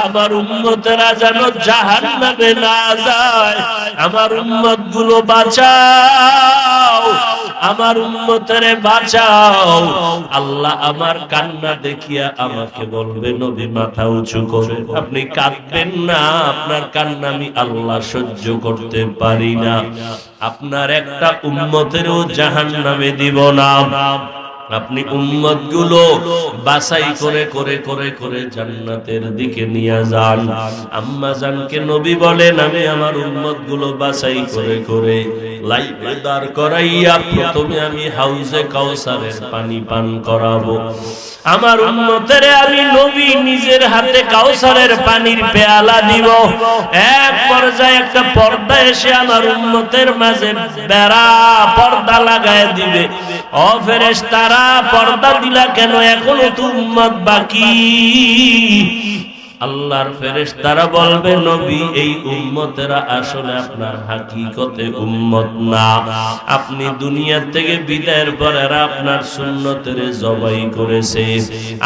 আমার উম্মতেরা যেন জাহান্নামে না যায়। আমার উম্মতগুলো বাঁচাও, আমার উম্মতেরে বাঁচাও। আল্লাহ আমার কান্না দেখিয়া আমাকে বলবে, নবী মাথা উঁচু করে, আপনি কাঁদবেন না, আপনার কান্না আমি আল্লাহ সহ্য করতে পারি না। আপনার একটা উম্মতেরও জাহান্নামে দিব না। আপনি উম্মত গুলো বাছাই করে করে করে করে জান্নাতের দিকে নিয়ে যান। আম্মা জানকে নবী বলেন, আমি আমার উম্মত গুলো বাছাই করে করে লাইনে দাঁড় করাইয়া প্রথমে আমি হাউজে কাউসারের পানি পান করাবো। আমার উম্মতের আমি নবী নিজের হাতে কাউসারের পানির পেয়ালা দিব। এক পর্যায়ে একটা পর্দা এসে আমার উম্মতের মাঝে বেড়া পর্দা লাগায় দিবে। ও ফেরেশতারা, পর্দা দিলা কেন? এখনো তো উম্মত বাকি। আল্লাহর ফেরেশতারা বলবে, নবী এই উম্মতেরা আসলে আপনার হাকিকতে উম্মত না। আপনি দুনিয়া থেকে বিদায়ের পর এরা আপনার সুন্নতের জবাই করেছে,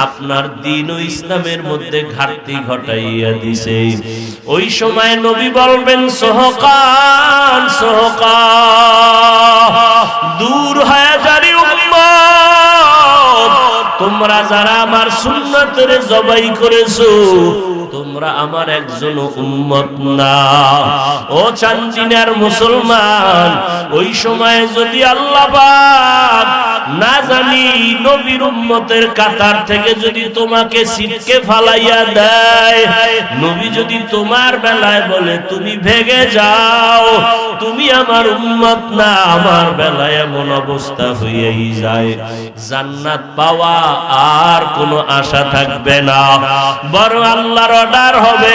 আপনার দ্বীন ও ইসলামের মধ্যে ঘাটতি ঘটাইয়া দিছে। ওই সময় নবী বলবেন, সোহকান সোহকান, দূর হয়ে যারি উম্মত, তোমরা যারা আমার সুন্নতের জবাই করেছো তোমরা আমার একজন উম্মত না। ও চান্দিনার মুসলমান, ওই সময় যদি আল্লাহ পাক না জানি নবীর উম্মতের কাতার থেকে যদি তোমাকে ছিটকে ফালাইয়া দেয়, নবী যদি তোমার বেলায় বলে তুমি ভেগে যাও, তুমি আমার উম্মত না, আমার বেলায় এমন অবস্থা হয়েই যায়, জান্নাত পাওয়া আর কোনো আশা থাকবে না। বড় আল্লাহর অর্ডার হবে,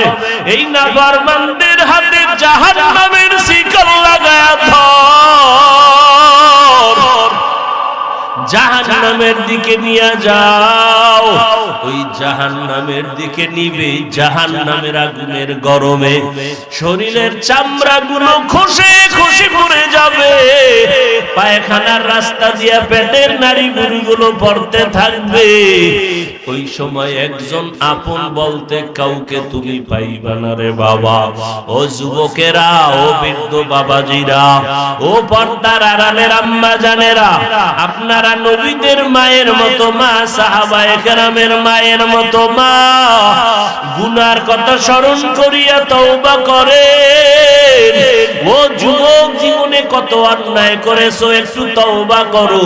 এই নাফরমানদের হাতে জাহান্নামের শিকল লাগায়া ধর, জাহান্নামের দিকে নিয়ে যাও। ওই জাহান্নামের দিকে নিবে, জাহান্নামের আগুনের গরমে শরীরের চামড়াগুলো খসে খসে পড়ে যাবে, পায়খানার রাস্তা দিয়ে পেটের নাড়িভুড়িগুলো পড়তে থাকবে। ওই সময় একজন আপন বলতে কাউকে তুমি পাইবা না রে বাবা। ও যুবকেরা, ও বৃদ্ধ বাবাজিরা, ও পর্দার আড়ালের আম্মা জানেরা, আপনারা নবীদের মায়ের মতো মা, সাহাবায়ে কেরামের মায়ের মতো মা, গুনার কথা স্মরণ করিয়া তওবা করেন। ও যুবক, জীবনে কত অন্যায় করেছো, একটু তওবা করো।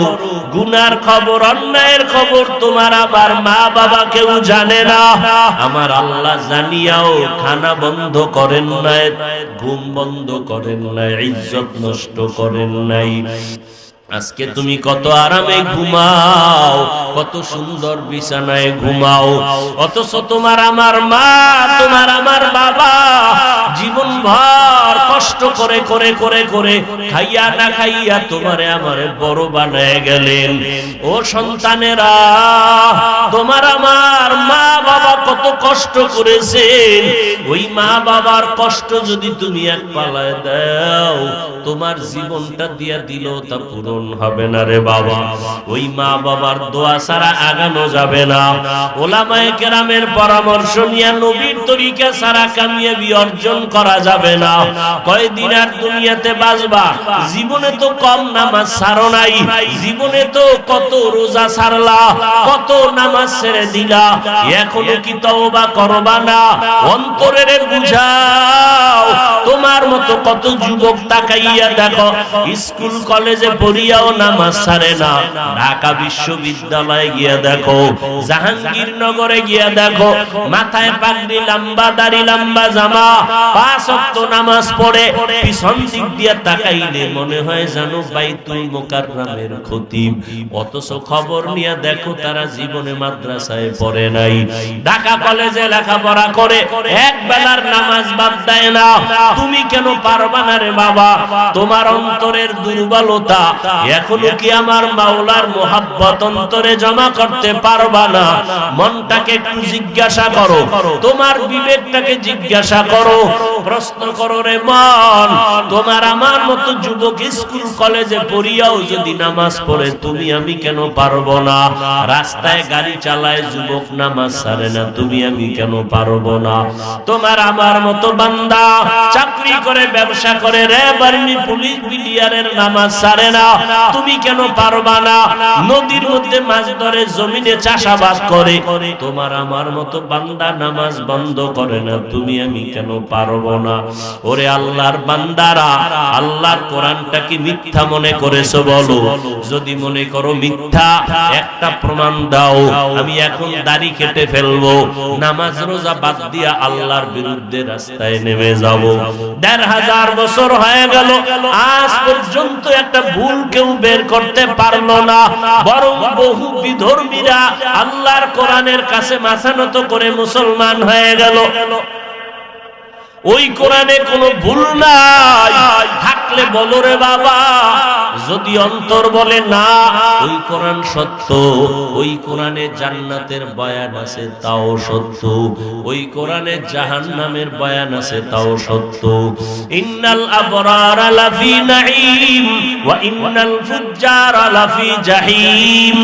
গুনার খবর, অন্যায়ের খবর তোমার আমার মা বাবা কেউ জানে না। আমার আল্লাহ জানিয়াও খানা বন্ধ করেন নাই, ঘুম বন্ধ করেন নাই, ইজ্জত নষ্ট করেন নাই। আজকে তুমি কত আরামে ঘুমাও, কত সুন্দর বিছানায় ঘুমাও, অথচ তোমার আমার মা, তোমার আমার বাবা জীবন ভর কষ্ট করে করে করে করে খাইয়া না খাইয়া তোমারে আমারে বড় বানায় গেলেন। ও সন্তানেরা, তোমার আমার মা বাবা কত কষ্ট করেছেন, ওই মা বাবার কষ্ট যদি তুমি এক পালায় দাও, তোমার জীবনটা দিয়া দিল তা পূরণ হবে না রে বাবা। ওই মা বাবার দোয়া ছাড়া আগানো যাবে না। ওলামায়ে কেরামের পরামর্শ নিয়ে নবীর তরিকা ছাড়া কামিয়াবি অর্জন করা যাবে না। কয়দিন আর দুনিয়াতে বাঁচবা? জীবনে তো কম নামাজ ছাড়ো নাই, জীবনে তো কত রোজা ছাড়লা, কত নামাজ ছেড়ে দিলা, এখনো কি তওবা করবা না? অন্তরের বুঝাও। তোমার মতো কত যুবক তাকাইয়া দেখো, স্কুল কলেজে পড়িয়াও নামাজ ছাড়ে না। ঢাকা বিশ্ববিদ্যালয়ে গিয়া দেখো, জাহাঙ্গীরনগরে গিয়া দেখো, মাথায় পাগড়ি, লম্বা দাড়ি, লম্বা জামা, 5 ওয়াক্ত নামাজ পড়ে, পিছন দিক দিয়া তাকাইলে মনে হয় জানো বাইতুল মুকাররমের খতিব। অথচ খবর নিয়ে দেখো তারা জীবনে মাদ্রাসায় পড়ে নাই, ঢাকা কলেজে লেখাপড়া করে এক বেলার নামাজ বাদ দেয় না। তুমি কেন পারবা না রে বাবা? তোমার অন্তরের দুর্বলতা, এখনো কি আমার মাওলার মোহাব্বত অন্তরে জমা করতে পারবা না? মনটাকে একটু জিজ্ঞাসা করো, তোমার বিবেকটাকে জিজ্ঞাসা করো, প্রশ্ন করো রে মন, তোমার আমার মতো যুবক স্কুল কলেজে পড়িয়াও যদি নামাজ পড়ে তুমি আমি কেন পারবো না? রাস্তায় গাড়ি চালায় যুবক নামাজ ছাড়ে না, তুমি আমি কেন পারবো না? তোমার আমার মতো বান্দা চাকরি করে ব্যবসা করে র্যাব আর্মি পুলিশ বিডিআরের নামাজ ছাড়ে না, তুমি কেন পারবা না? নদীর মধ্যে মাছ ধরে জমিনে চাষাবাদ করে তোমার আমার মতো বান্দা নামাজ বন্ধ করে না, তুমি আমি কেন পারবো না? ওরে আল্লাহর বান্দারা, আল্লাহর কোরআনটা কি মিথ্যা মনে করেছো? বলো। যদি মনে করো মিথ্যা, একটা প্রমাণ দাও, আমি এখন দাড়ি কেটে ফেলবো, নামাজ রোজা বাদ দিয়া আল্লাহর বিরুদ্ধে রাস্তায় নেমে যাব। ১৫০০ বছর হয়ে গেল, আজ পর্যন্ত একটা ভুল কেউ বের করতে পারলো না, বরং বহু বিধর্মীরা আল্লাহর কোরআনের কাছে মাথা নত করে মুসলমান হয়ে গেল। ওই কোরআনে কোনো ভুল নাই, থাকলে বলো রে বাবা। যদি অন্তর বলে না ওই কোরআন সত্য, ওই কোরআনে জান্নাতের বয়ান আছে তাও সত্য, ওই কোরআনে জাহান্নামের বয়ান আছে তাও সত্য। ইন্নাল আবরারা লাফি নাঈম ওয়া ইন্নাল ফুজ্জারা লাফি জাহিম।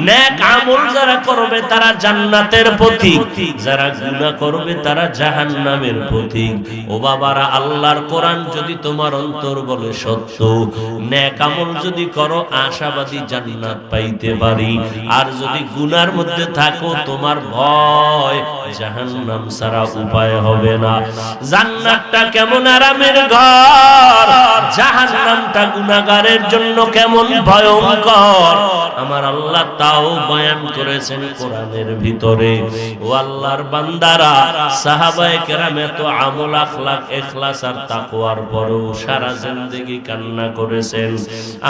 নেক আমল যারা করবে তারা জান্নাতের পথিক, যারা গুনাহ করবে তারা জাহান্নামের পথিক। ও বাবারা, আল্লাহর কোরআন যদি তোমার অন্তর বলে সত্য, নেক আমল যদি করো আশাবাদী জান্নাত পাইতে পারি, আর যদি গুনার মধ্যে থাকো তোমার ভয় জাহান্নাম ছাড়া উপায় হবে না। জান্নাতটা কেমন আরামের ঘর, জাহান্নামটা গুনাহগারের জন্য কেমন ভয়ঙ্কর, আমার আল্লাহ তাও বয়ান করেছেন কোরআনের ভিতরে। ও আল্লাহর বান্দারা, সাহাবায়ে কেরাম এত আমল আখলাক ইখলাস আর তাকওয়ার পরেও সারা জিন্দেগি কান্না করেছেন।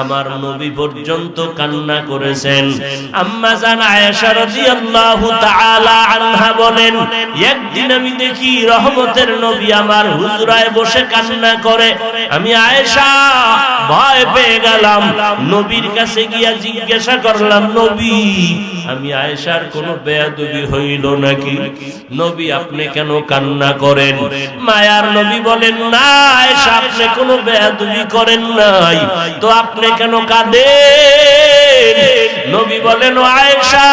আমার নবী পর্যন্ত কান্না করেছেন। আম্মা জান আয়েশা রাদিয়াল্লাহু তাআলা আনহা বলেন, একদিন আমি দেখি রহমতের নবী আমার হুজরায় বসে কান্না করে। আমি আয়েশা ভয় পেয়ে গেলাম, নবীর কাছে গিয়া জিজ্ঞাসা করলাম, নবী আমি আয়েশার কোনো বেয়াদবি হইল নাকি? নবী আপনি কেন কান্না করেন? মায়ার নবী বলেন, না আয়েশা আপনি কোনো বেয়াদবি করেন নাই, তো আপনি কেন কাঁদেন? নবী বলেন, ও আয়েশা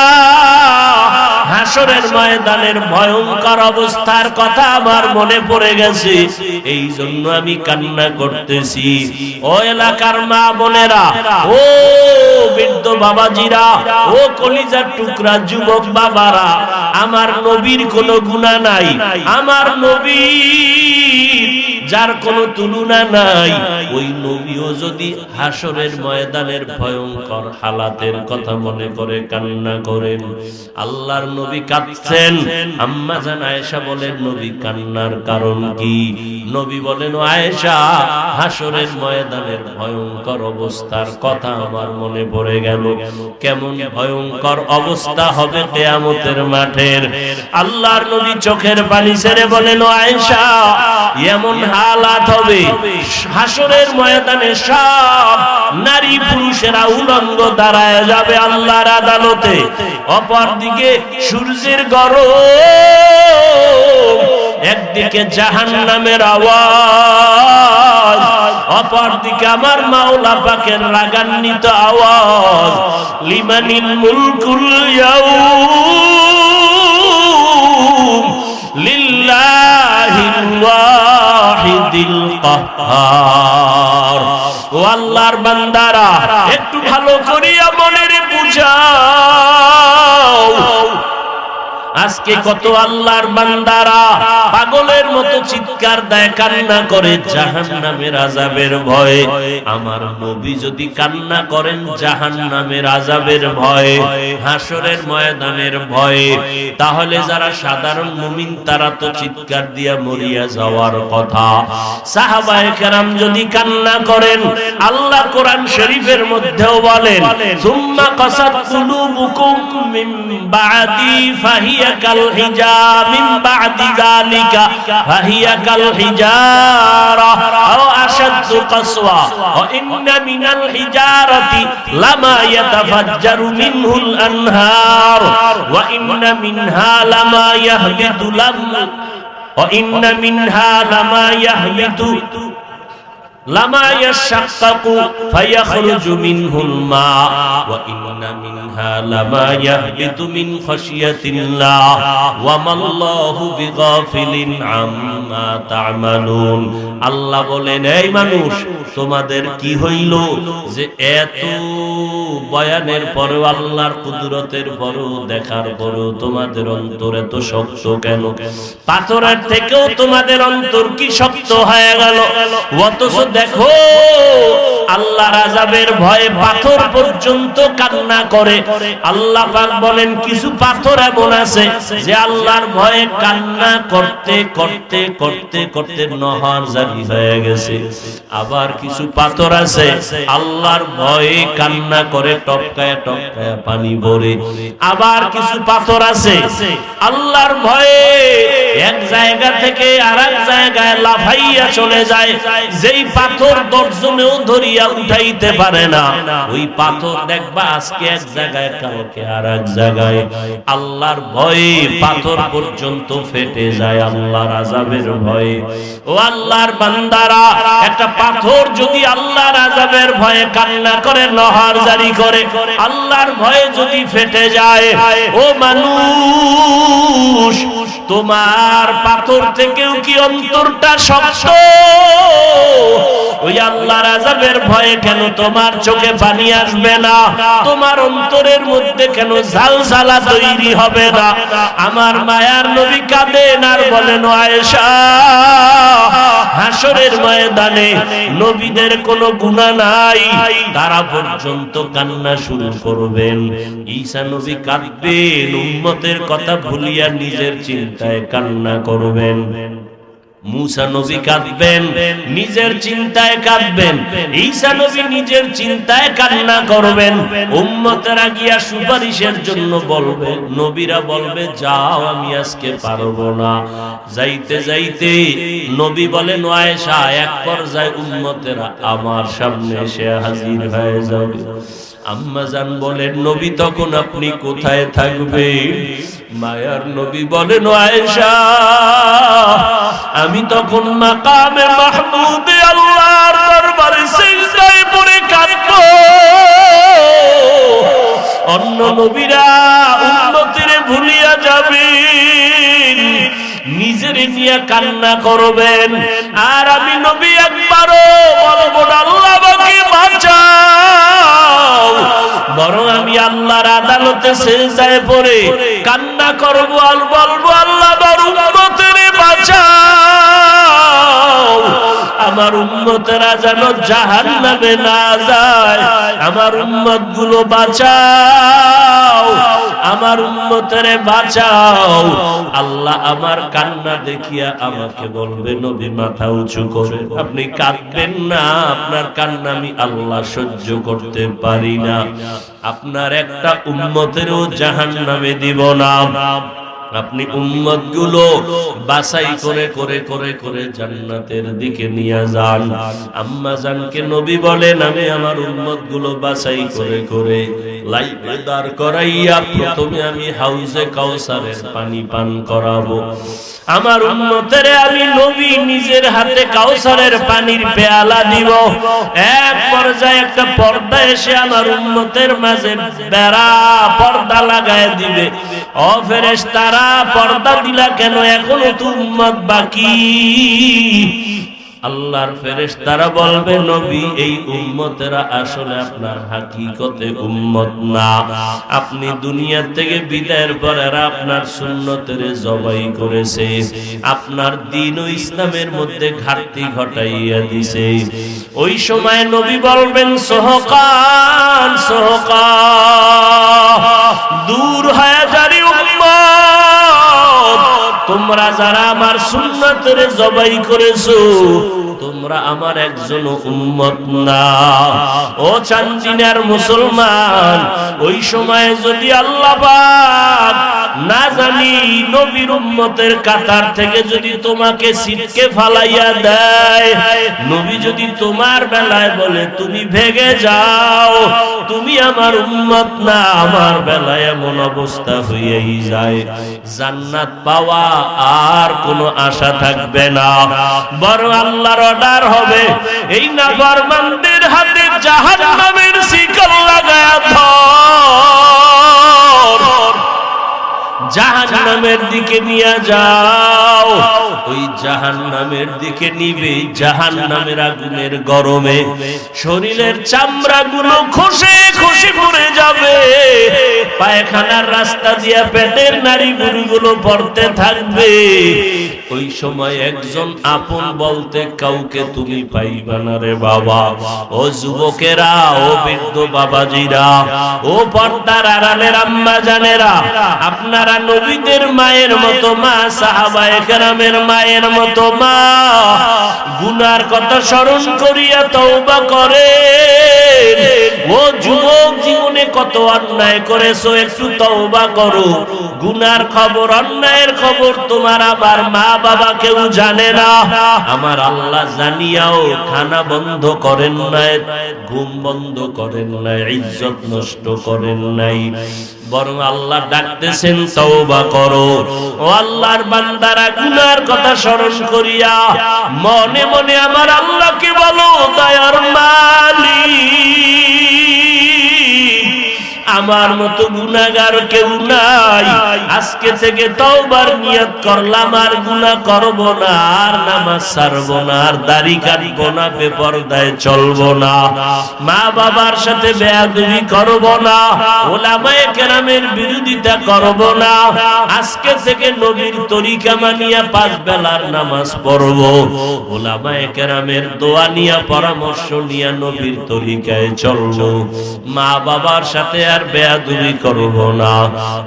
হাসরের ময়দানের ভয়ঙ্কর অবস্থার কথা আমার মনে পড়ে গেছে, এই জন্য আমি কান্না করতেছি। ও এলাকার মা বোনেরা, ও বৃদ্ধ বাবাজিরা, ও কলিজার টুকরা যুবক বাবারা, আমার নবীর কোনো গুনাহ নাই, আমার নবী যার কোনো তুলনা নাই, ওই নবীও যদি হাসরের ময়দানের ভয়ঙ্কর হালাতের কথা মনে করে কান্না করেন। আল্লাহর নবী কাঁদছেন। আম্মা জান আয়েশা বলেন, নবী কান্নার কারণ কি? নবী বলেন, ও আয়েশা হাসরের ময়দানের ভয়ঙ্কর অবস্থার কথা আমার মনে পড়ে গেল। কেমন ভয়ঙ্কর অবস্থা হবে কিয়ামতের মাঠের। আল্লাহর নবী চোখের পানি ছেড়ে বলেন, ও আয়েশা এমন হালাত হবে হাসরের ময়দানে সব নারী পুরুষেরা উলঙ্গ দাঁড়ায় যাবে আল্লাহর আদালতে। অপরদিকে সূর্যের গরম, একদিকে জাহান্নামের আওয়াজ, অপরদিকে আমার মাওলা পাকের রাগান্বিত আওয়াজ। লিমানিল মুলকুল ইয়াউম লিল্লাহিল ওয়াহিদিল কাহ্হার। ও আল্লাহর বান্দারা, একটু ভালো করিয়া মনের বুঝাও, আজকে কত আল্লাহর বান্দারা পাগলের মতো চিৎকার দেয়, কান্না করে জাহান্নামের আযাবের ভয়ে। আমার নবী যদি কান্না করেন জাহান্নামের আযাবের ভয়ে, হাসরের ময়দানের ভয়ে, তাহলে যারা সাধারণ মুমিন তারা তো চিৎকার দিয়া মরিয়া যাওয়ার কথা। সাহাবায়ে কেরাম যদি কান্না করেন, আল্লাহ কোরআন শরীফের মধ্যেও বলেন, সুম্মা কাসাত কুলুবুকুম মিন বাদি ফাহিয়া কাল হিজার মিন বাদি যালিকা ফাহিয়া কাল হিজারা আও আশাদ্দু কাসওয়া ওয়া ইন্না মিনাল হিজারাতি লামা ইয়াতাফাজ্জারু মিনহুল আনহার ওয়া ইন্না মিনহা লামা ইয়াহবিতু وإن منها لما يشقق فيخرج منه الماء وإن منها لما يهبط من خشية الله وما الله بغافل عما تعملون আল্লাহ বলেন এই মানুষ তোমাদের কি হইল যে এত বয়ানের পরেও আল্লাহর কুদরতের পরেও দেখার পরেও তোমাদের অন্তর এত শক্ত কেন? পাথরের থেকেও তোমাদের অন্তর কি শক্ত হয়ে গেল? অথচ দেখো আল্লাহর আযাবের ভয়ে পাথর পর্যন্ত কান্না করে। আল্লাহ পাক বলেন কিছু পাথর এমন আছে যে আল্লাহর ভয়ে কান্না করতে করতে করতে করতে নহর জারি হয়ে গেছে। আবার কিছু পাথর আছে আল্লাহর ভয়ে কান্না করে টপকায় টপকায় পানি ভরে। আবার কিছু পাথর আছে আল্লাহর ভয়ে এক জায়গা থেকে আরেক জায়গায় লাফাইয়া চলে যায়। যেই পাথর দর্জনেও ধরিয়া উঠাইতে পারে না, ওই পাথর দেখবা আজকে এক জায়গায় কালকে আরেক জায়গায়। আল্লাহর ভয়ে পাথর পর্যন্ত ফেটে যায় আল্লাহর আযাবের ভয়ে। ও আল্লাহর বান্দারা, একটা পাথর যদি আল্লাহর আযাবের ভয়ে কান্না করে নহর জারি করে, আল্লাহর ভয়ে যদি ফেটে যায়, ও মানুষ তোমার পাথর থেকেও কি অন্তরটা শক্ত? ওই আল্লাহর আযাবের ভয়ে কেন তোমার চোখে পানি আসবে না? তোমার অন্তরের মধ্যে কেন ঝালঝালা তৈরি হবে না? আমার মায়ার নবী কাঁদেন আর বলেন, ও আয়েশা, হাসরের ময়দানে নবীদের কোনো গুনাহ নাই, তারা পর্যন্ত কান্না শুরু করবেন। ঈসা নবী কাঁদবেন, উম্মতের কথা ভুলিয়া নিজের চিন্তায় কান্না করবেন। মুসা নবী কাঁদবেন, নিজের চিন্তায় কাঁদবেন। ঈসা নবী নিজের চিন্তায় কান্না করবেন। উম্মতেরা গিয়া সুপারিশের জন্য বলবে, নবীরা বলবে যাও আমি আজকে পারবো না। যাইতে যাইতে নবী বলেন, ও আয়েশা, এক পর্যায়ে উম্মতেরা আমার সামনে এসে হাজির হয়ে যাবে। আম্মা জান বলেন, নবী তখন আপনি কোথায় থাকবেন? মায়ার নবী বলেন, ও আয়েশা, আমি তখন মাকামে মাহমুদে আল্লাহর দরবারে সিজদায় পড়ে কাঁদবো। অন্য নবীরা উম্মতের ভুলিয়া যাবেন, নিজের নিয়ে কান্না করবেন, আর আমি নবী একবারও বলবো না আল্লাহ আমাকে বাঁচাও, বরং আমি আল্লাহর আদালতে সিজদায় পড়ে কান্না করব আর বলবো আল্লাহ আমার উম্মতের বাঁচাও, আমার উম্মতেরা যেন জাহান্নামে না যায়, আমার উম্মত গুলো বাঁচাও, আমার উম্মতেরে বাঁচাও। আল্লাহ আমার কান্না দেখিয়া আমাকে বলবে, নবী মাথা উঁচু করে, আপনি কাঁদবেন না, আপনার কান্না আমি আল্লাহ সহ্য করতে পারি না, আপনার একটা উম্মতেরও জাহান্নামে দিব না। আপনি উম্মত গুলো বাছাই করে করে করে করে জান্নাতের দিকে নিয়ে যান। আম্মা জানকে নবী বলেন, আমি আমার উম্মত গুলো বাছাই করে করে লাইনে দাঁড় করাইয়া প্রথমে আমি হাউজে কাউসারের পানি পান করাবো। আমার উম্মতেরে আমি নবী নিজের হাতে কাউসারের পানির পেয়ালা দিব। এক পর্যায়ে একটা পর্দা এসে আমার উম্মতের মাঝে বেড়া পর্দা লাগায় দিবে। ও ফেরেশতারা, পর্দা দিলা কেন? এখনো তো উম্মত বাকি। আল্লাহর ফেরেশতারা বলবে, নবী এই উম্মতেরা আসলে আপনার হাকিকতে উম্মত না, আপনি দুনিয়া থেকে বিদায়ের পর এরা আপনার সুন্নতের জবাই করেছে, আপনার দ্বীন ও ইসলামের মধ্যে ঘাটতি ঘটাইয়া দিছে। ওই সময় নবী বলবেন, সোহকান সোহকান, দূর হয়ে যারি উম্মত, তোমরা যারা আমার সুন্নতের জবাই করেছো তোমরা আমার একজন উম্মত না। ও চান্দিনার মুসলমান, ওই সময় যদি আল্লাহ পাক না জানি নবীর উম্মতের কাতার থেকে যদি তোমাকে ছিটকে ফালাইয়া দেয়, নবী যদি তোমার বেলায় বলে তুমি ভেগে যাও, তুমি আমার উম্মত না, আমার বেলায় এমন অবস্থা হয়েই যায়, জান্নাত পাওয়া আর কোনো আশা থাকবে না। বরং আল্লাহর অর্ডার হবে এই নাফরমানদের হাতে জাহান্নামের শিকল লাগায়া ধর, জাহান্নামের দিকে নিয়ে যাও। ওই জাহান্নামের দিকে নিবে জাহান্নামের আগুনের গরমে শরীরের চামড়াগুলো খসে খসে পড়ে যাবে, পায়খানার রাস্তা দিয়া পেটের নাড়িভুড়িগুলো পড়তে থাকবে। ওই সময় একজন আপন বলতে কাউকে তুমি পাইবা না রে বাবা। ও যুবকেরা, ও বৃদ্ধ বাবাজিরা, ও পর্দার আড়ালের আম্মা জানেরা, আপনারা নবীদের মায়ের মতো মা, সাহাবায়ে কেরামের মায়ের মতো মা, গুনার কথা স্মরণ করিয়া তওবা করেন। ও যুবক, জীবনে কত অন্যায় করেছো, একটু তওবা করো। গুনার খবর, অন্যায়ের খবর তোমার আমার মা বাবা কেউ জানে না। আমার আল্লাহ জানিয়াও খানা বন্ধ করেন নাই, ঘুম বন্ধ করেন নাই, ইজ্জত নষ্ট করেন নাই, বরং আল্লাহ ডাকতেছেন তওবা করো। ও আল্লাহর বান্দারা, গুনার কথা স্মরণ করিয়া মনে মনে আমার আল্লাহকে বলো, দয়ার মালিক, আমার মতো গুনাহগার কেউ নাই, আজকে থেকে তওবার নিয়ত করলাম, আর গুনাহ করব না, আর নামাজ ছাড়ব না, আর দাড়ি কাটব না, বেপরদায় চলব না, মা বাবার সাথে বেয়াদবি করব না, উলামায়ে কেরামের বিরোধিতা করব না, আজকে থেকে নবীর তরিকা মানিয়া 5 বেলার নামাজ পড়ব, উলামায়ে কেরামের দোয়া নিয়া পরামর্শ নিয়া নবীর তরিকায় চলব, মা বাবার সাথে আর বেয়াদবি করব না।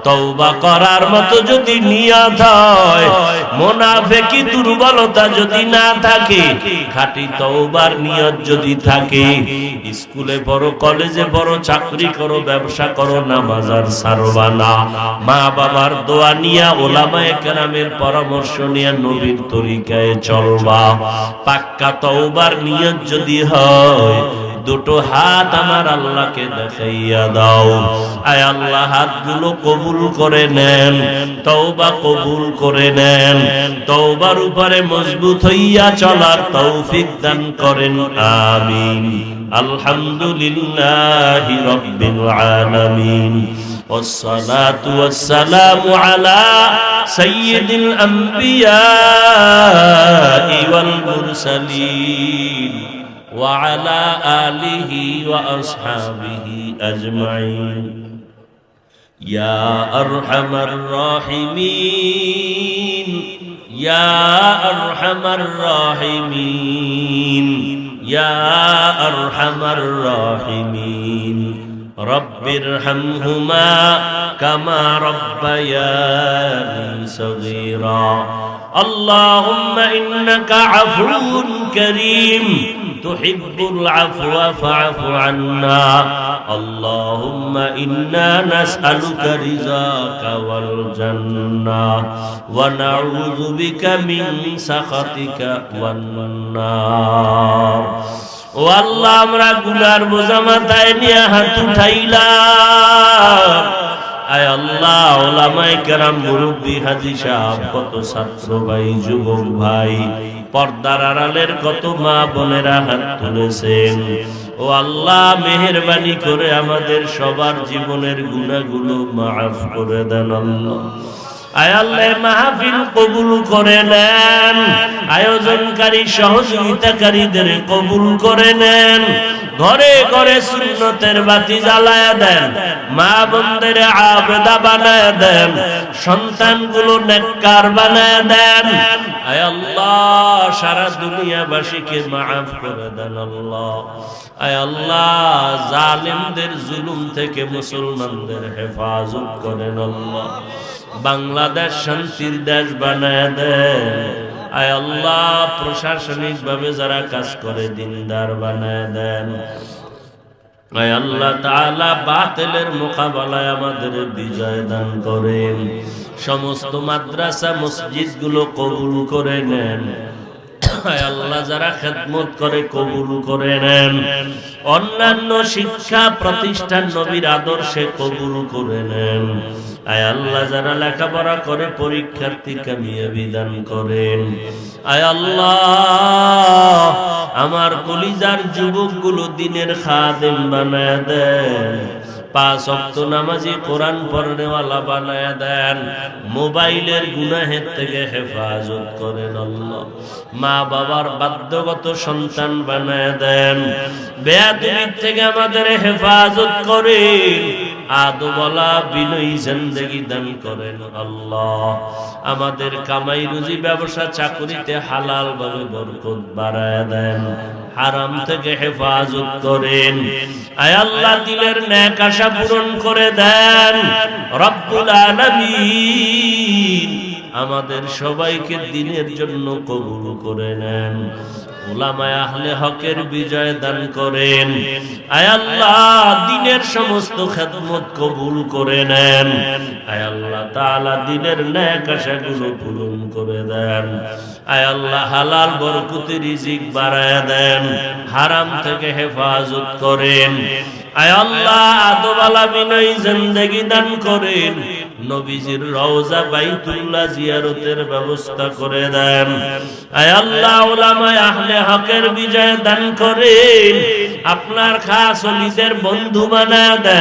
তওবা করার মতো যদি নিয়ত হয়, মুনাফিকি দুর্বলতা যদি না থাকে, খাঁটি তওবার নিয়ত যদি থাকে, স্কুলে পড়ো, কলেজে পড়ো, চাকরি করো, ব্যবসা করো, নামাজ আর ছাড়বা না, মা বাবার দোয়া নিয়া, উলামায়ে কেরামের পরামর্শ নিয়া নবীর তরিকায় চলবা। পাক্কা তওবার নিয়ত যদি হয়, দুটো হাত আমার আল্লাহকে দেখাইয়া দাও। আয় আল্লাহ, হাতগুলো কবুল করে নেন, তওবা কবুল করে নেন, তওবার উপরে মজবুত হইয়া চলার তৌফিক দান করেন, আমিন। আলহামদুলিল্লাহি রাব্বিল আলামিন, والصلاة والسلام على سيد الأنبياء والمرسلين وعلى آله وأصحابه أجمعين يا أرحم الراحمين يا أرحم الراحمين يا أرحم الراحمين رب ارحمهما كما ربياني صغيرا اللهم إنك عفو كريم تحب العفو فاعف عنا اللهم إنا نسألك رضاك والجنة ونعوذ بك من سخطك والنار ও আল্লাহ, আমরা গুনার বোঝা মাথায় নিয়ে হাত উঠাইলাম। আয় আল্লাহ, উলামায়ে কেরাম, মুরব্বী, হাজী সাহেব, কত ছাত্র ভাই, যুবক ভাই, পর্দার আড়ালের কত মা বোনেরা হাত তুলেছেন। ও আল্লাহ, মেহেরবানি করে আমাদের সবার জীবনের গুনাহগুলো মাফ করে দেন আল্লাহ। আয় আল্লাহ, মাহফিল কবুল করে নেন, আয়োজনকারী সহযোগিতাকারীদের কবুল করে নেন, ঘরে ঘরে সুন্নতের বাতি জ্বালায়া দেন, মা বোনদের আবেদা বানায়া দেন, সন্তানগুলো নেককার বানায়া দেন। আয় আল্লাহ, সারা দুনিয়াবাসীকে মাফ করে দেন আল্লাহ। আয় আল্লাহ, জালিমদের জুলুম থেকে মুসলমানদের হেফাজত করেন আল্লাহ। বাংলাদেশ শান্তির দেশ বানায় দেন। আয় আল্লাহ, প্রশাসনিক ভাবে যারা কাজ করে দিনদার বানায় দেন। আয় আল্লাহ তাআলা বাতিলের মোকাবেলায় আমাদের বিজয় দান করেন। সমস্ত মাদ্রাসা মসজিদগুলো কবুল করে নেন। আয় আল্লাহ যারা খেদমত করে কবুল করে নেন। অন্যান্য শিক্ষা প্রতিষ্ঠান নবীর আদর্শে কবুল করে নেন। আয় আল্লাহ যারা লেখাপড়া করে পরীক্ষার্থী কামিয়াবি দান করেন। আয় আল্লাহ আমার কলিজার যুবকগুলো দিনের খাদেম বানায় দেন। 5 ওয়াক্ত নামাজি কোরআন পড়নেওয়ালা বানায় দেন। মোবাইলের গুনাহের থেকে হেফাজত করেন আল্লাহ। মা বাবার বাধ্যগত সন্তান বানায় দেন। বেয়াদবির থেকে আমাদের হেফাজত করেন। আদবলা বিনয়ী জিন্দেগি দান করেন আল্লাহ। আমাদের কামাই রুজি ব্যবসা চাকরিতে হালাল ভাবে বরকত বাড়ায় দেন। হারাম থেকে হেফাজত করেন। আয় আল্লাহ দিলের নেক আশা পূরণ করে দেন রব্বুল আলামিন। আমাদের সবাইকে দিনের জন্য কবুল করে নেন। উলামায়ে আহলে হকের বিজয় দান করেন। আয় আল্লাহ দিনের সমস্ত খেদমত কবুল করে নেন। আয় আল্লাহ তাআলা দিনের নেক আশাগুলো পূরণ করে দেন। আয় আল্লাহ হালাল বরকতি রিজিক বাড়ায় দেন। হারাম থেকে হেফাজত করেন। আয় আল্লাহ আদওয়ালা বিনয়ী জিন্দেগি দান করেন। নবীজির রওজা বাইতুল্লাহ জিয়ারতের ব্যবস্থা করে দেন। আয় আল্লাহ উলামায়ে আহলে হকের বিজয় দান করেন। আপনার খাস ওলিদের বন্ধু বানায় দেন।